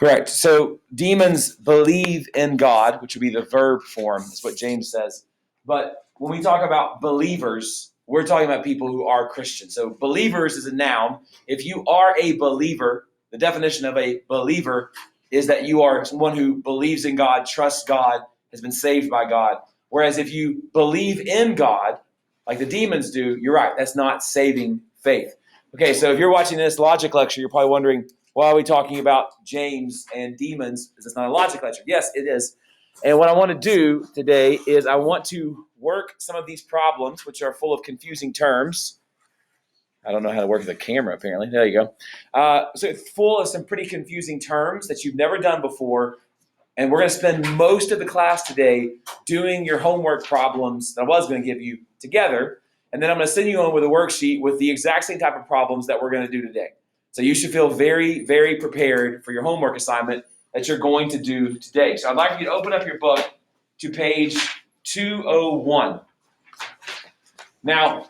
Correct. So demons believe in God, which would be the verb form, is what James says. But when we talk about believers, we're talking about people who are Christians. So believers is a noun. If you are a believer, the definition of a believer is that you are someone who believes in God, trusts God, has been saved by God. Whereas if you believe in God, like the demons do, you're right, that's not saving faith. Okay, so if you're watching this logic lecture, you're probably wondering, why are we talking about James and demons? Is this not a logic lecture? Yes, it is. And what I want to do today is I want to work some of these problems, which are full of confusing terms. I don't know how to work the camera, apparently. There you go. So it's full of some pretty confusing terms that you've never done before. And we're going to spend most of the class today doing your homework problems that I was going to give you together. And then I'm going to send you on with a worksheet with the exact same type of problems that we're going to do today. So you should feel very, very prepared for your homework assignment that you're going to do today. So I'd like you to open up your book to page 201. Now,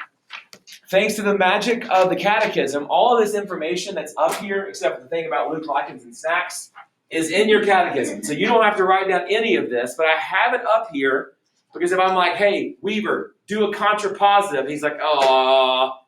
thanks to the magic of the catechism, all of this information that's up here, except for the thing about Luke, Lichens, and Snacks, is in your catechism. So you don't have to write down any of this, but I have it up here because if I'm like, hey, Weaver, do a contrapositive, he's like, oh,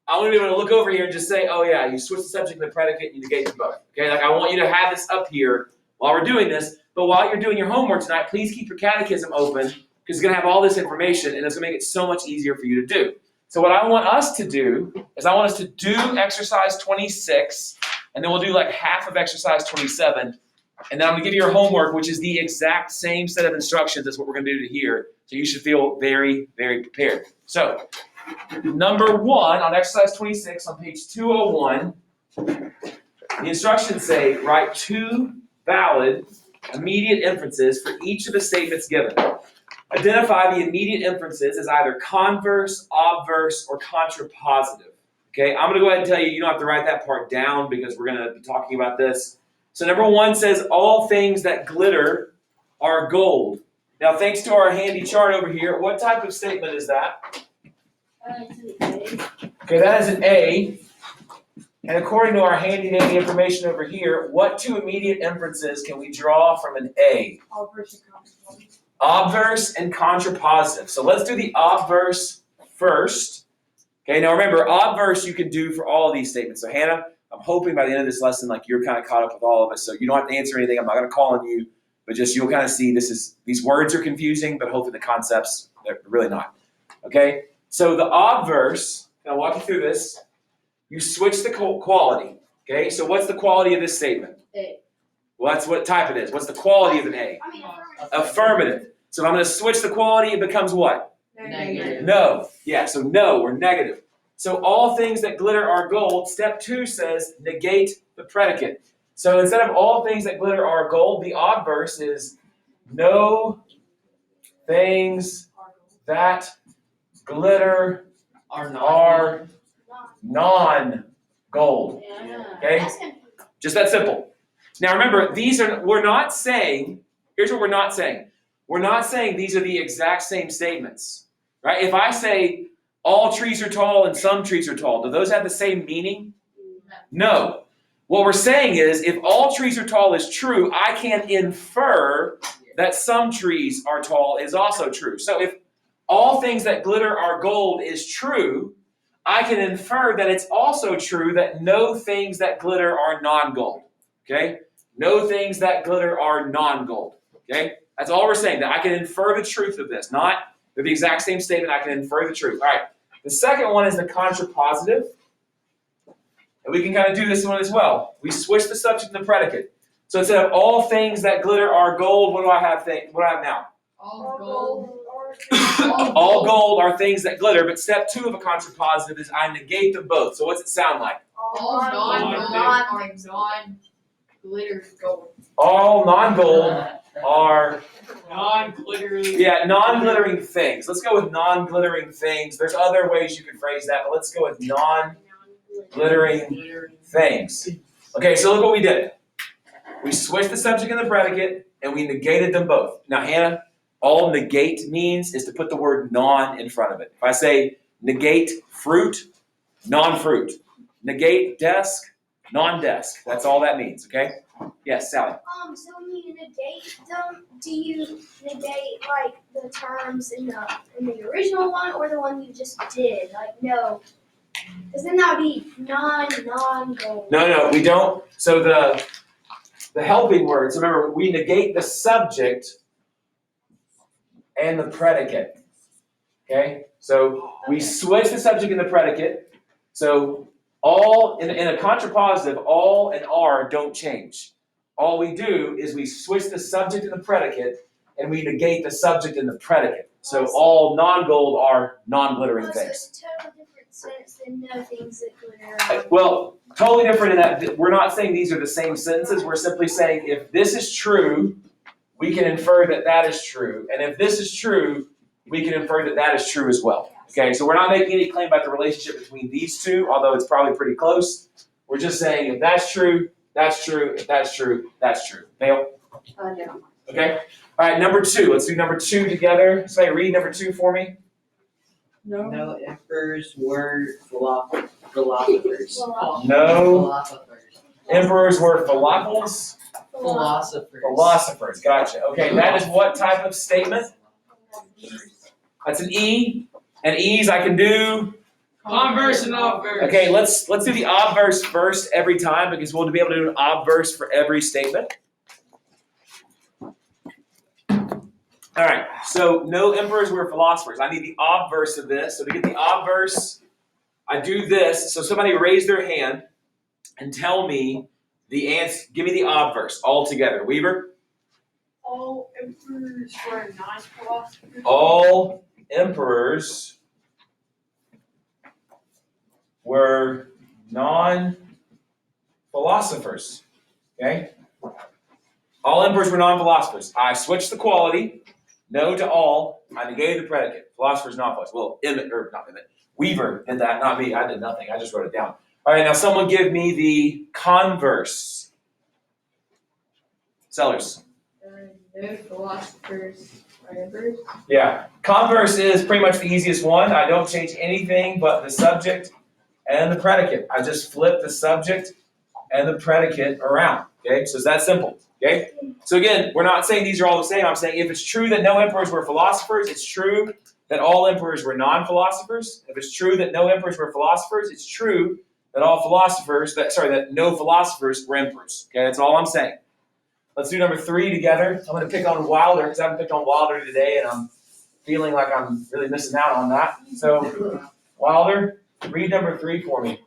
I want to be able to look over here and just say, oh yeah, you switch the subject and the predicate, you negate them both. Okay, like I want you to have this up here while we're doing this, but while you're doing your homework tonight, please keep your catechism open because it's going to have all this information and it's going to make it so much easier for you to do. So what I want us to do is I want us to do exercise 26, and then we'll do like half of exercise 27, and then I'm going to give you your homework, which is the exact same set of instructions as what we're going to do here. So you should feel very, very prepared. So number 1 on exercise 26 on page 201, the instructions say write 2 valid immediate inferences for each of the statements given. Identify the immediate inferences as either converse, obverse, or contrapositive. Okay, I'm going to go ahead and tell you, you don't have to write that part down because we're going to be talking about this. So number 1 says, all things that glitter are gold. Now, thanks to our handy chart over here, what type of statement is that? Okay, that is an A. And according to our handy dandy information over here, what 2 immediate inferences can we draw from an A? Obverse and contrapositive. So let's do the obverse first. Okay, now remember, obverse you can do for all of these statements. So Hannah, I'm hoping by the end of this lesson, like you're kind of caught up with all of us, so you don't have to answer anything. I'm not going to call on you, but just you'll kind of see these words are confusing, but hopefully the concepts, they're really not. Okay, so the obverse, and I'll walk you through this. You switch the quality. Okay, so what's the quality of this statement? A. Well, that's what type it is. What's the quality of an A? Affirmative. So if I'm going to switch the quality, it becomes what? Negative. No. Yeah, so no or negative. So all things that glitter are gold. Step 2 says negate the predicate. So instead of all things that glitter are gold, the obverse is no things that glitter are non-gold. Okay? Just that simple. Now remember, we're not saying, here's what we're not saying. We're not saying these are the exact same statements. Right? If I say all trees are tall and some trees are tall, do those have the same meaning? No. What we're saying is if all trees are tall is true, I can infer that some trees are tall is also true. So if all things that glitter are gold is true, I can infer that it's also true that no things that glitter are non-gold. Okay? No things that glitter are non-gold. Okay? That's all we're saying, that I can infer the truth of this. Not with the exact same statement, I can infer the truth. All right. The second one is the contrapositive. And we can kind of do this one as well. We switch the subject and the predicate. So instead of all things that glitter are gold, what do I have now? All gold. All gold are things that glitter, but step 2 of a contrapositive is I negate them both. So what's it sound like? All non-gold are non-glitter gold. All non-gold are non-glittering. Yeah, non-glittering things. Let's go with non-glittering things. There's other ways you can phrase that, but let's go with non-glittering things. Okay, so look what we did. We switched the subject and the predicate, and we negated them both. Now, Hannah, all negate means is to put the word non in front of it. If I say negate fruit, non-fruit. Negate desk, Non-desk. That's all that means, okay? Yes, Sally. So when you negate them, do you negate like the terms in the original one or the one you just did? Like no, because then that would be non-goal. No, we don't. So the helping words, remember, we negate the subject and the predicate. Okay? So we switch the subject and the predicate. So all in a contrapositive, all and are don't change. All we do is we switch the subject and the predicate, and we negate the subject and the predicate. So all non-gold are non-glittering So things. it's a totally different sense than no things that glitter. Well, totally different in that we're not saying these are the same sentences. We're simply saying if this is true, we can infer that that is true. And if this is true, we can infer that that is true as well. Okay, so we're not making any claim about the relationship between these two, although it's probably pretty close. We're just saying if that's true, that's true. If that's true, that's true. Nail? No. Okay? All right, number 2. Let's do number 2 together. Somebody read number 2 for me. No emperors were philosophers. No Philosophers. emperors were philosophers. Philosophers. Philosophers, gotcha. Okay, that is what type of statement? That's an E. And E's I can do. Converse and obverse. Okay, let's do the obverse first every time because we'll be able to do an obverse for every statement. All right, so no emperors were philosophers. I need the obverse of this. So to get the obverse, I do this. So somebody raise their hand and tell me the answer. Give me the obverse all together. Weaver? All emperors were non-philosophers. All emperors were non-philosophers. Okay? All emperors were non-philosophers. I switched the quality. No to all. I negated the predicate. Philosophers, non-philosophers. Well, Weaver did that, not me. I did nothing. I just wrote it down. All right, now someone give me the converse. Sellers. No philosophers are emperors. Yeah. Converse is pretty much the easiest one. I don't change anything but the subject and the predicate. I just flip the subject and the predicate around. Okay, so it's that simple. Okay, so again, we're not saying these are all the same. I'm saying if it's true that no emperors were philosophers, it's true that all emperors were non-philosophers. If it's true that no emperors were philosophers, it's true that that no philosophers were emperors. Okay, that's all I'm saying. Let's do number 3 together. I'm going to pick on Wilder because I haven't picked on Wilder today, and I'm feeling like I'm really missing out on that. So, Wilder, read number 3 for me.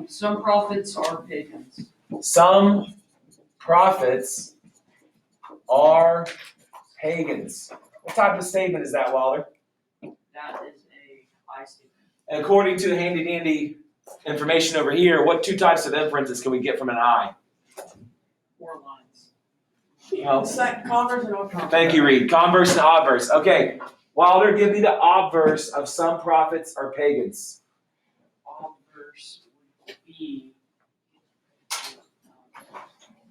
Some prophets are pagans. Some prophets are pagans. What type of statement is that, Wilder? That is a I statement. And according to the handy-dandy information over here, what 2 types of inferences can we get from an I? 4 lines. Well, Converse and obverse. thank you, Reed. Converse and obverse. Okay, Wilder, give me the obverse of some prophets are pagans. Obverse would be.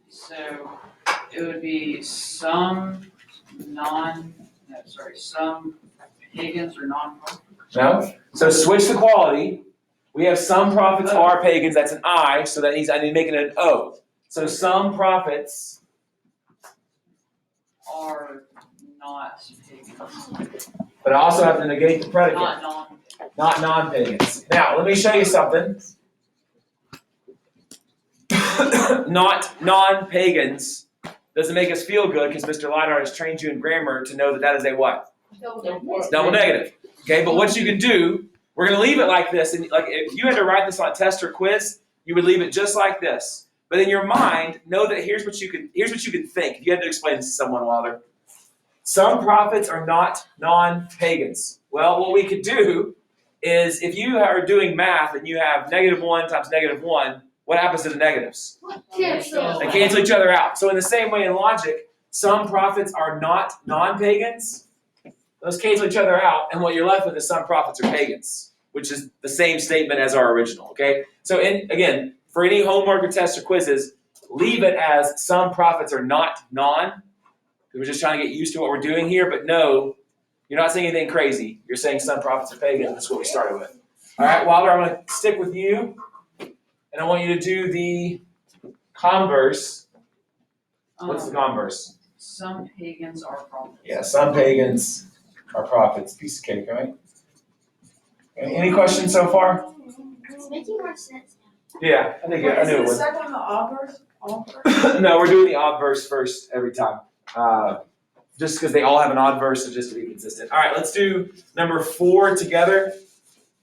So it would be some pagans or non-prophets. No? So switch the quality. We have some prophets are pagans. That's an I, so that means I need to make it an O. So some prophets Are not pagans. but I also have to negate the predicate. Not Not non-pagans. Now, let me show you something. Not non-pagans doesn't make us feel good because Mr. Lidar has trained you in grammar to know that that is a what? It's double negative. Okay, but what you can do, we're going to leave it like this. And like if you had to write this on a test or quiz, you would leave it just like this. But in your mind, know that here's what you can think. If you had to explain this to someone, Wilder. Some prophets are not non-pagans. Well, what we could do is if you are doing math and you have -1 times -1, what happens to the negatives? Cancel. They cancel each other out. So in the same way in logic, some prophets are not non-pagans. Those cancel each other out, and what you're left with is some prophets are pagans, which is the same statement as our original, okay? So again, for any homework or tests or quizzes, leave it as some prophets are not non. We're just trying to get used to what we're doing here, but no, you're not saying anything crazy. You're saying some prophets are pagans. That's what we started with. All right, Wilder, I'm going to stick with you. and I want you to do the converse. What's the converse? Some pagans are prophets. Yeah, some pagans are prophets. Piece of cake, right? Any questions so far? It's making more sense now. Yeah, I think I knew it would. second the obverse? No, we're doing the obverse first every time. Just because they all have an odd verse, so just to be consistent. All right, let's do number 4 together.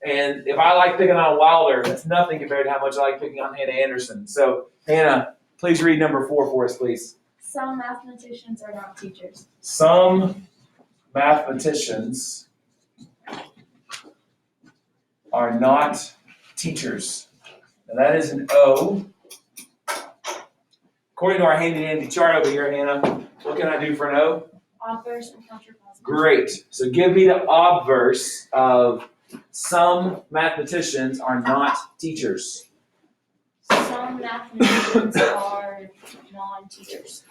And if I like picking on Wilder, that's nothing compared to how much I like picking on Hannah Anderson. So, Hannah, please read number 4 for us, please. Some mathematicians are not teachers. Some mathematicians are not teachers. Now that is an O. According to our handy dandy chart over here, Hannah, what can I do for an O? Obverse and counterpositive. Great. So give me the obverse of some mathematicians are not teachers. Some mathematicians are non-teachers.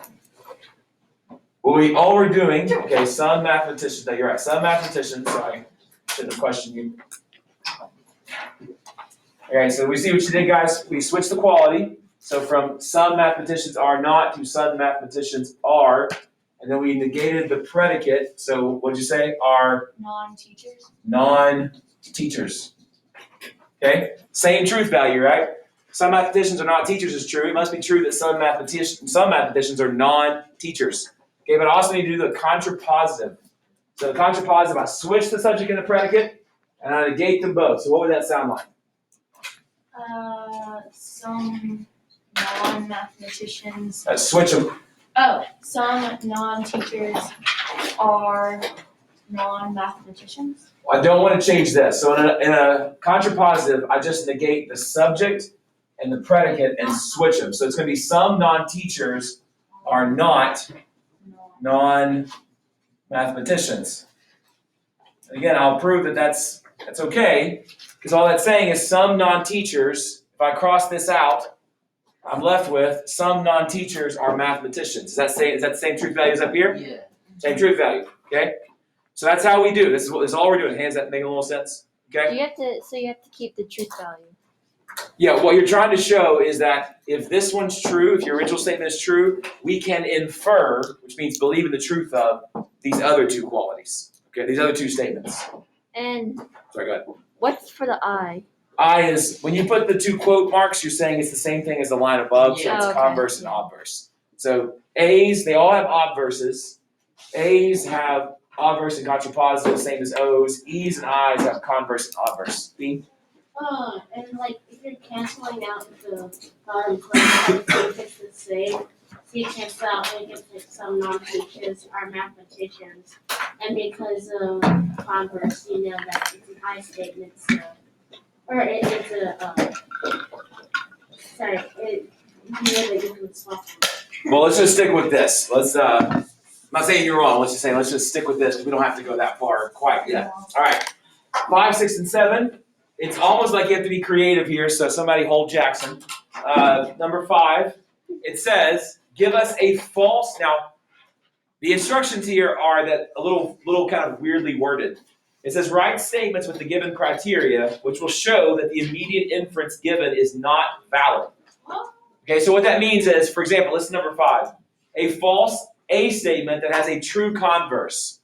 All we're doing, okay, some mathematicians, no, you're right, some mathematicians, sorry, shouldn't have questioned you. Okay, so we see what you did, guys. We switched the quality. So from some mathematicians are not to some mathematicians are, and then we negated the predicate. So what'd you say? Are Non-teachers. non-teachers. Okay, same truth value, right? Some mathematicians are not teachers is true. It must be true that some mathematicians are non-teachers. Okay, but I also need to do the contrapositive. So the contrapositive, I switch the subject and the predicate, and I negate them both. So what would that sound like? Some non-mathematicians. Switch them. Oh, some non-teachers are non-mathematicians. I don't want to change this. So in a contrapositive, I just negate the subject and the predicate and switch them. So it's going to be some non-teachers are not non-mathematicians. And again, I'll prove that that's okay, because all that's saying is some non-teachers, if I cross this out, I'm left with some non-teachers are mathematicians. Is that the same truth values up here? Yeah. Same truth value, okay? So that's how we do. This is all we're doing. Hands that make a little sense? Okay? You have to keep the truth value. Yeah, what you're trying to show is that if this one's true, if your original statement is true, we can infer, which means believe in the truth of these other two qualities. Okay, these other two statements. And Sorry, go ahead. what's for the I? I is, when you put the two quote marks, you're saying it's the same thing as the line above, so Yeah. it's Oh, okay. converse and obverse. So A's, they all have obverses. A's have obverse and contrapositive, same as O's. E's and I's have converse and obverse. B? And like if you're canceling out the if it's the same, so you cancel out like if like some non-teachers are mathematicians, and because of converse, you know that it's an I statement, so or it's a sorry, you know the difference. Well, let's just stick with this. I'm not saying you're wrong. Let's just stick with this because we don't have to go that far quite yet. All right. 5, 6, and 7. It's almost like you have to be creative here, so somebody hold Jackson. Number 5, it says, give us a false. Now, the instructions here are that a little kind of weirdly worded. It says, write statements with the given criteria, which will show that the immediate inference given is not valid. Okay, so what that means is, for example, listen to number 5. A false A statement that has a true converse.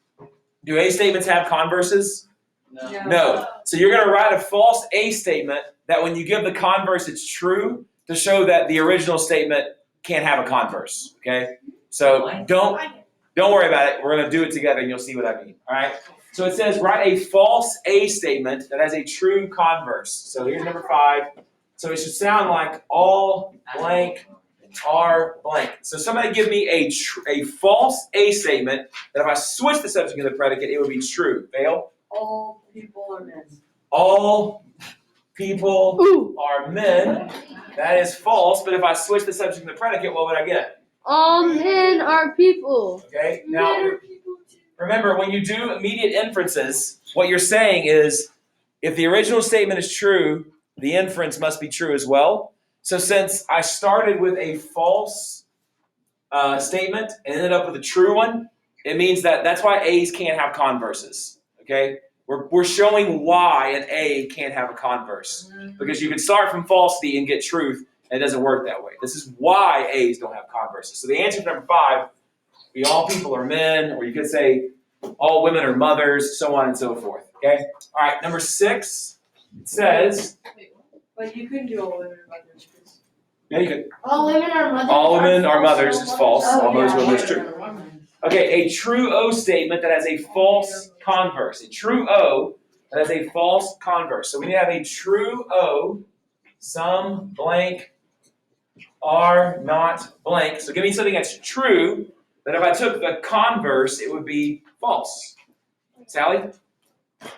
Do A statements have converses? No. No. So you're going to write a false A statement that when you give the converse, it's true to show that the original statement can't have a converse. Okay? So don't worry about it. We're going to do it together and you'll see what I mean. All right? So it says write a false A statement that has a true converse. So here's number 5. So it should sound like all blank are blank. So somebody give me a false A statement that if I switch the subject and the predicate, it would be true. Fail? All people are men. All people are men. That is false, but if I switch the subject and the predicate, what would I get? All men are people. Okay, now remember, when you do immediate inferences, what you're saying is if the original statement is true, the inference must be true as well. So since I started with a false statement and ended up with a true one, it means that's why A's can't have converses. Okay? We're showing why an A can't have a converse. Because you can start from falsity and get truth, and it doesn't work that way. This is why A's don't have converses. So the answer to number 5, be all people are men, or you could say all women are mothers, so on and so forth. Okay? All right, number 6, it says, But you couldn't do all women or mothers. yeah, you could, All women are mothers. all women are mothers is false, all Oh, mothers yeah. women is true. Okay, a true O statement that has a false converse. A true O that has a false converse. So we need to have a true O, some blank are not blank. So give me something that's true, that if I took the converse, it would be false. Sally? Wait.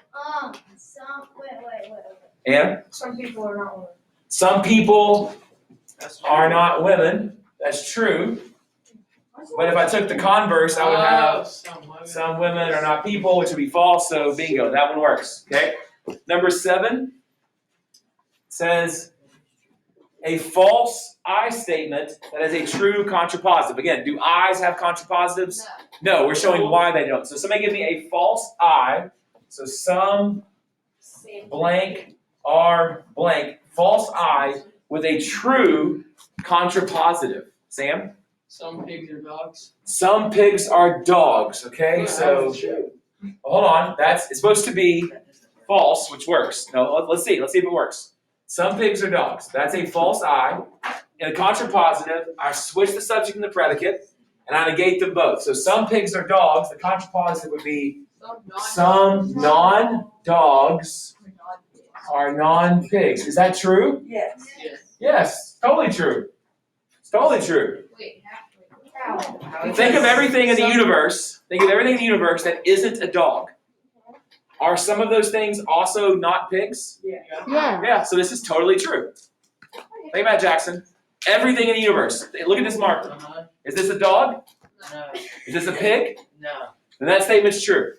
Anna? Some people are not women. Some people are not women. That's true. But if I took the converse, I would have some women are not people, which would be false. So bingo, that one works. Okay. Number 7 says a false I statement that is a true contrapositive. Again, do I's have contrapositives? No, we're showing why they don't. So somebody give me a false I. So some blank are blank. False I with a true contrapositive. Sam? Some pigs are dogs. Some pigs are dogs. Okay, so hold on. It's supposed to be false, which works. No, let's see. Let's see if it works. Some pigs are dogs. That's a false I. In a contrapositive, I switch the subject and the predicate, and I negate them both. So some pigs are dogs. The contrapositive would be some non-dogs are non-pigs. Is that true? Yes. Yes, totally true. It's totally true. Wait, Think of everything in the universe. Think of everything in the universe that isn't a dog. Are some of those things also not pigs? Yeah. Yeah. Yeah, so this is totally true. Think about it, Jackson. Everything in the universe. Look at this marker. Is this a dog? No. Is this a pig? No. Then that statement's true.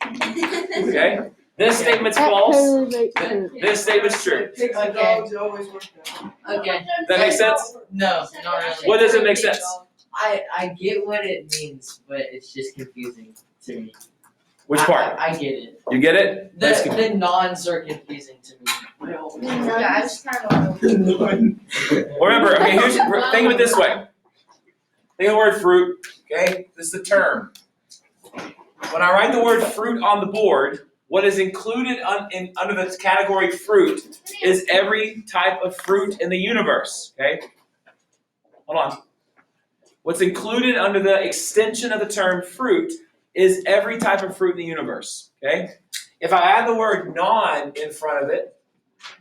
Okay? This statement's That false. totally makes sense. This statement's true. Pigs and Okay. dogs always work out. Okay. That makes sense? No, not really. What does it make sense? I get what it means, but it's just confusing to me. Which part? I get it. You get it? That's The nons are confusing to me. Yeah, I just kind of. Remember, okay, think of it this way. Think of the word fruit, okay? This is the term. When I write the word fruit on the board, what is included under the category fruit is every type of fruit in the universe, okay? Hold on. What's included under the extension of the term fruit is every type of fruit in the universe, okay? If I add the word non in front of it,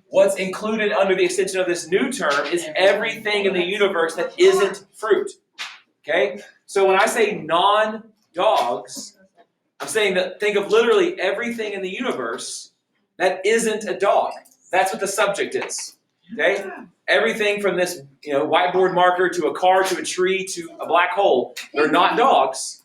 what's included under the extension of this new term is everything in the universe that isn't fruit, okay? So when I say non-dogs, I'm saying that think of literally everything in the universe that isn't a dog. That's what the subject is, okay? Everything from this, whiteboard marker to a car to a tree to a black hole, they're not dogs.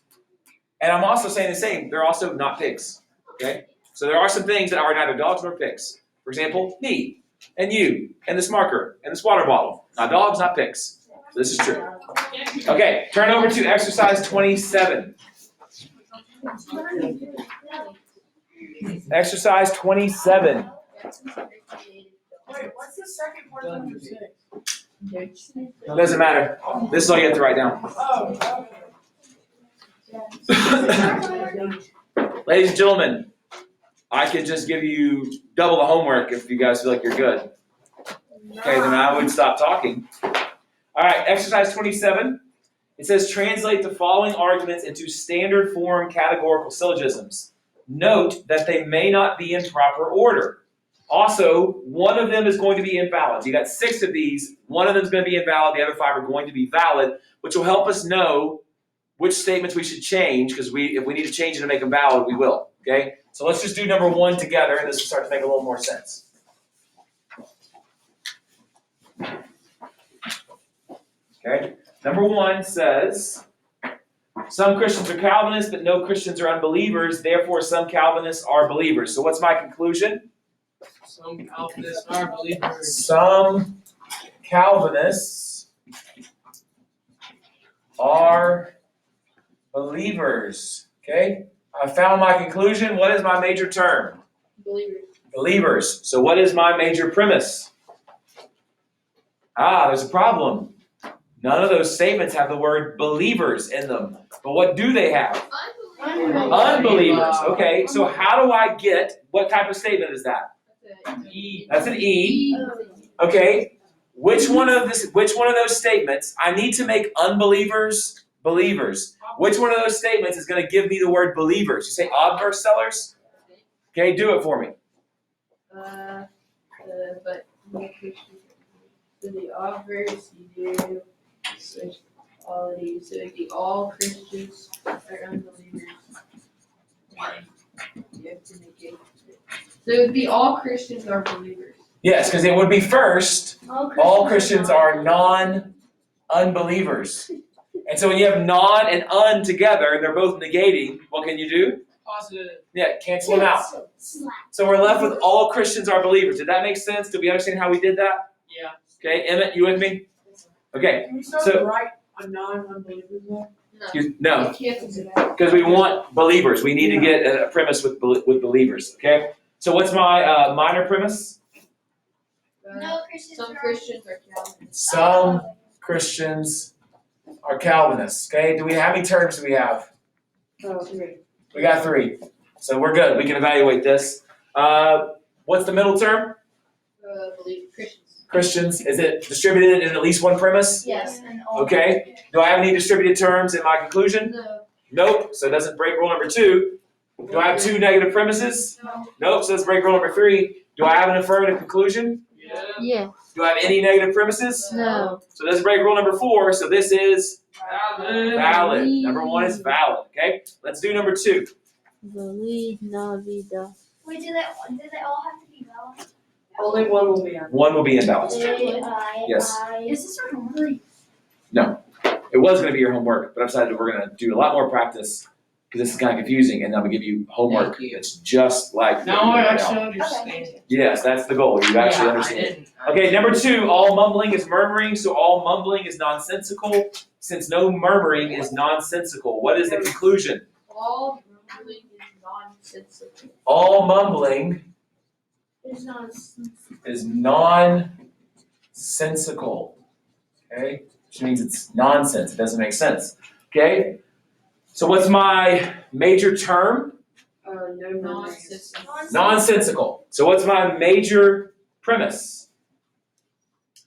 And I'm also saying the same, they're also not pigs, okay? So there are some things that are neither dogs nor pigs. For example, me and you and this marker and this water bottle. Not dogs, not pigs. So this is true. Okay, turn over to exercise 27. Exercise 27. Wait, what's the second part of number 6? It doesn't matter. This is all you have to write down. Oh, Ladies and gentlemen, I could just give you double the homework if you guys feel like you're good. Okay, then I would stop talking. All right, exercise 27. It says translate the following arguments into standard form categorical syllogisms. Note that they may not be in proper order. Also, one of them is going to be invalid. You got 6 of these. One of them is going to be invalid. The other 5 are going to be valid, which will help us know which statements we should change, because if we need to change it to make them valid, we will. Okay? So let's just do number 1 together, and this will start to make a little more sense. Okay? Number 1 says, some Christians are Calvinists, but no Christians are unbelievers. Therefore, some Calvinists are believers. So what's my conclusion? Some Calvinists are believers. Some Calvinists are believers. Okay? I found my conclusion. What is my major term? Believers. Believers. So what is my major premise? There's a problem. None of those statements have the word believers in them. But what do they have? Unbelievers. Okay, so how do I get, what type of statement is that? E. That's an E. Okay, which one of those statements, I need to make unbelievers believers. Which one of those statements is going to give me the word believers? You say obverse sellers? Okay, do it for me. But more Christians. So the obverse you do switch quality. So it'd be all Christians are unbelievers. You have to make it. So it would be all Christians are believers. Yes, because it would be first, all Christians are non-unbelievers. And so when you have non and un together, and they're both negating, what can you do? Positive. Yeah, cancel them out. So we're left with all Christians are believers. Did that make sense? Did we understand how we did that? Yeah. Okay, Emmett, you with me? Okay, Can we start So- to write a non-unbelievers there? no, You can't do that. because we want believers. We need to get a premise with believers, okay? So what's my minor premise? No Christians Some are- Christians are Calvinists. Some Christians are Calvinists, okay? How many terms do we have? Oh, three. We got 3. So we're good. We can evaluate this. What's the middle term? Believe Christians. Christians. Is it distributed in at least one premise? Yes, and all. Okay. Do I have any distributed terms in my conclusion? No. Nope. So it doesn't break rule number 2. Do I have 2 negative premises? No. Nope. So let's break rule number 3. Do I have an affirmative conclusion? Yeah. Yeah. Do I have any negative premises? No. So let's break rule number 4. So this is Valid. valid. Number 1 is valid. Okay. Let's do number 2. Believe na vida. Wait, do they all have to be valid? Only one will be on. 1 will be invalid. Yes. Is this our homework? It was going to be your homework, but I decided we're going to do a lot more practice because this is kind of confusing, and I'm going to give you homework. Thank you. It's just like Now what I you're doing actually understand. Yes, that's the goal. You actually Yeah, understand. I didn't. Okay, number 2, all mumbling is murmuring, so all mumbling is nonsensical. Since no murmuring is nonsensical, what is the conclusion? All ruling is nonsensical. All mumbling It's not. is nonsensical. Okay, which means it's nonsense. It doesn't make sense. Okay, so what's my major term? No memories. Nonsensical. Nonsensical. So what's my major premise?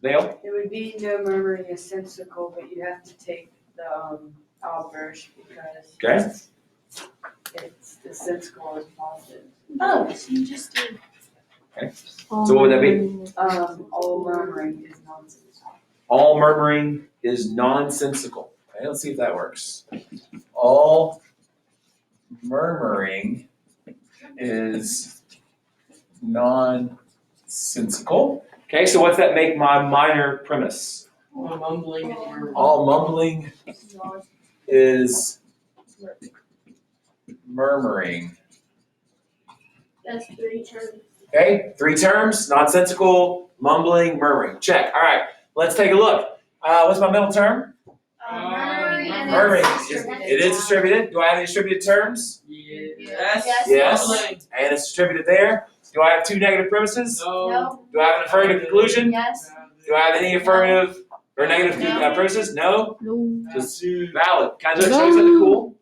Dale? It would be no murmuring is sensical, but you have to take the obverse because Okay. it's the sensical is positive. Oh, so you just did. So what would that be? All murmuring is nonsense. All murmuring is nonsensical. Okay, let's see if that works. All murmuring is nonsensical. Okay, so what's that make my minor premise? All mumbling is murmuring. All mumbling is murmuring. That's 3 terms. Okay, 3 terms, nonsensical, mumbling, murmuring. Check. All right, let's take a look. What's my middle term? Murmuring and Murmuring. it's It is distributed. Do I have any distributed terms? Yes. Yes. Mumbling. And it's distributed there. Do I have 2 negative premises? No. No. Do I have an affirmative conclusion? Yes. Do I have any affirmative or negative No. premises? No? No. Just valid. Can I just show you something cool?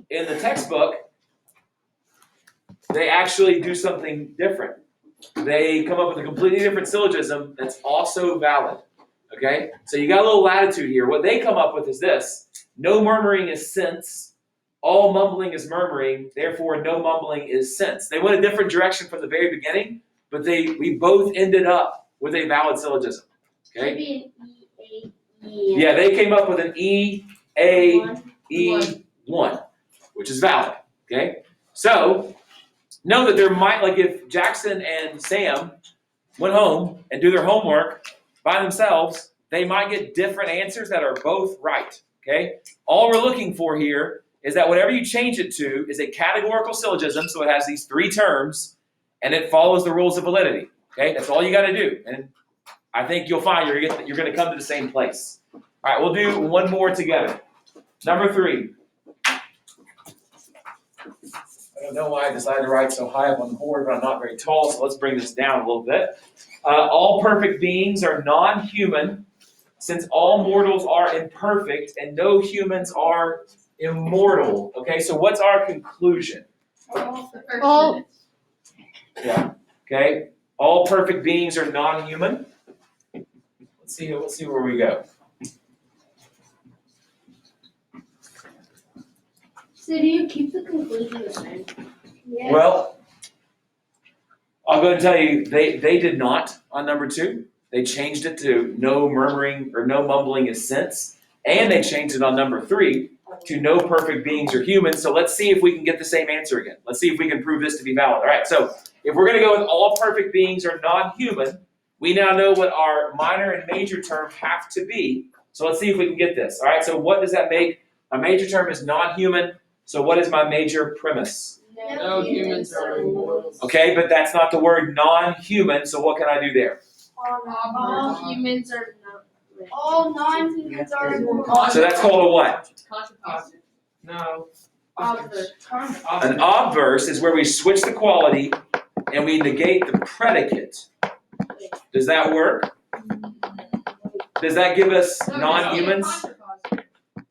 In the textbook, they actually do something different. They come up with a completely different syllogism that's also valid. Okay? So you got a little latitude here. What they come up with is this: no murmuring is sense, all mumbling is murmuring, therefore no mumbling is sense. They went a different direction from the very beginning, but we both ended up with a valid syllogism. Okay? Should be an E-A-E. Yeah, they came up with an E-A-E-1, One. which is valid. Okay? So, know that there might, like if Jackson and Sam went home and do their homework by themselves, they might get different answers that are both right. Okay? All we're looking for here is that whatever you change it to is a categorical syllogism, so it has these 3 terms, and it follows the rules of validity. Okay? That's all you got to do. And I think you'll find you're going to come to the same place. All right, we'll do one more together. Number 3. I don't know why I decided to write so high up on the board, but I'm not very tall, so let's bring this down a little bit. All perfect beings are non-human, since all mortals are imperfect and no humans are immortal. Okay, so what's our conclusion? The first All- sentence. Yeah. Okay, all perfect beings are non-human. Let's see where we go. So do you keep the conclusion the same? Yeah. Well, I'll go and tell you, they did not on number 2. They changed it to no murmuring or no mumbling is sense. And they changed it on number 3 to no perfect beings are human. So let's see if we can get the same answer again. Let's see if we can prove this to be valid. All right, so if we're going to go with all perfect beings are non-human, we now know what our minor and major term have to be. So let's see if we can get this. All right, so what does that make? A major term is non-human. So what is my major premise? No humans are immortal. Okay, but that's not the word non-human, so what can I do there? All humans are not. All non-humans are immortal. So that's called a what? Contrapositive. No. Obverse. An obverse is where we switch the quality and we negate the predicate. Does that work? Does that give us non-humans? Contrapositive.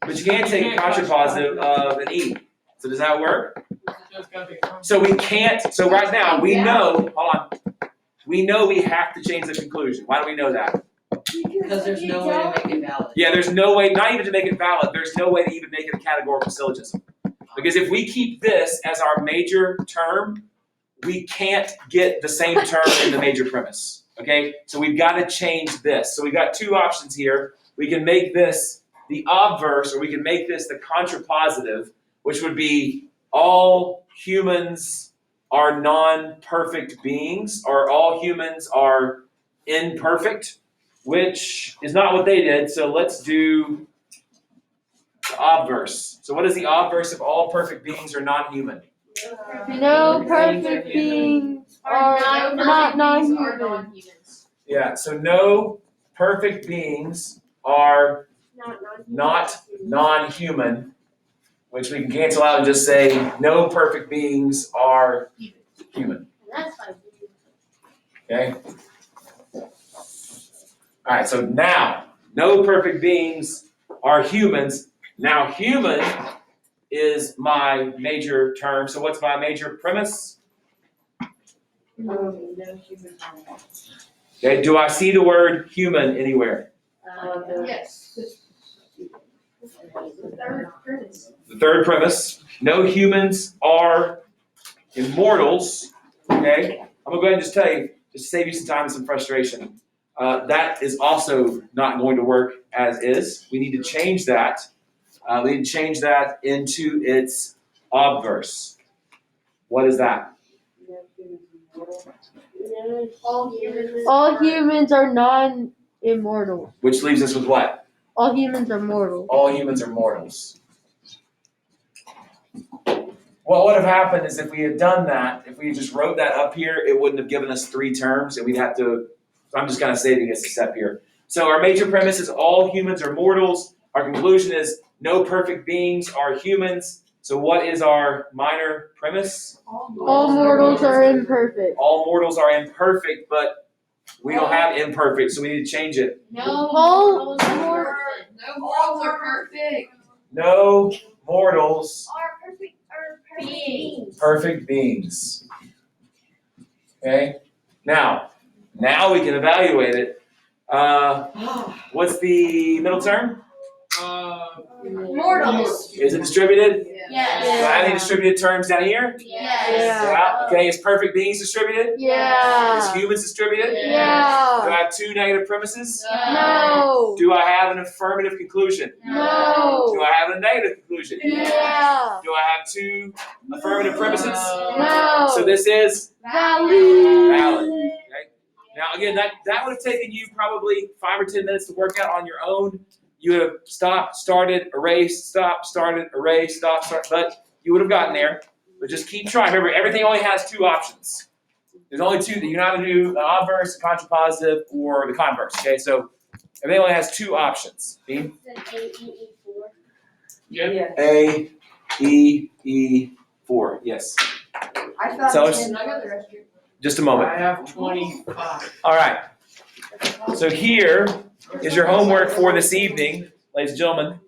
But you can't take a contrapositive of an E. So does that work? It's gotta be a So we can't, so right now, we know, hold on. We know we have to change the conclusion. Why do we know that? Because there's no way to make it valid. Yeah, there's no way, not even to make it valid, there's no way to even make it a categorical syllogism. Because if we keep this as our major term, we can't get the same term in the major premise. Okay? So we've got to change this. So we've got 2 options here. We can make this the obverse, or we can make this the contrapositive, which would be all humans are non-perfect beings, or all humans are imperfect, which is not what they did. So let's do the obverse. So what is the obverse of all perfect beings are non-human? No perfect beings are not non-human. non-humans. Yeah, so no perfect beings are not non-human, which we can cancel out and just say no perfect beings are human. That's fine. Okay? All right, so now, no perfect beings are humans. Now, human is my major term. So what's my major premise? No humans are. Okay, do I see the word human anywhere? Yes. The third premise. The third premise, no humans are immortals. Okay, I'm gonna go ahead and just tell you, just to save you some time and some frustration. That is also not going to work as is. We need to change that. We need to change that into its obverse. What is that? All humans are non-immortal. Which leaves us with what? All humans are mortal. All humans are mortals. What would have happened is if we had done that, if we just wrote that up here, it wouldn't have given us 3 terms, and we'd have to, I'm just kind of saving us a step here. So our major premise is all humans are mortals. Our conclusion is no perfect beings are humans. So what is our minor premise? All mortals are imperfect. All mortals are imperfect, but we don't have imperfect, so we need to change it. No. All No mortals are perfect. No mortals Are perfect beings. perfect beings. Okay? Now we can evaluate it. What's the middle term? Mortals. Is it distributed? Yes. Do I have any distributed terms down here? Yes. Yeah. Okay, is perfect beings distributed? Yeah. Is humans distributed? Do Yeah. I have 2 negative premises? No. Do I have an affirmative conclusion? No. Do I have a negative conclusion? Yeah. Do I have 2 affirmative premises? No. So this is Valid. valid. Okay? Now again, that would have taken you probably 5 or 10 minutes to work out on your own. You would have stopped, started, erased, stopped, started, erased, stopped, start, but you would have gotten there. But just keep trying. Remember, everything only has 2 options. There's only 2 that you're not going to do: the obverse, the contrapositive, or the converse. Okay, so everything only has 2 options. Dean? Yeah. A, E, E, 4, yes. I thought So it it's- said I got the rest. Just a moment. I have 25. All right. So here is your homework for this evening, ladies and gentlemen.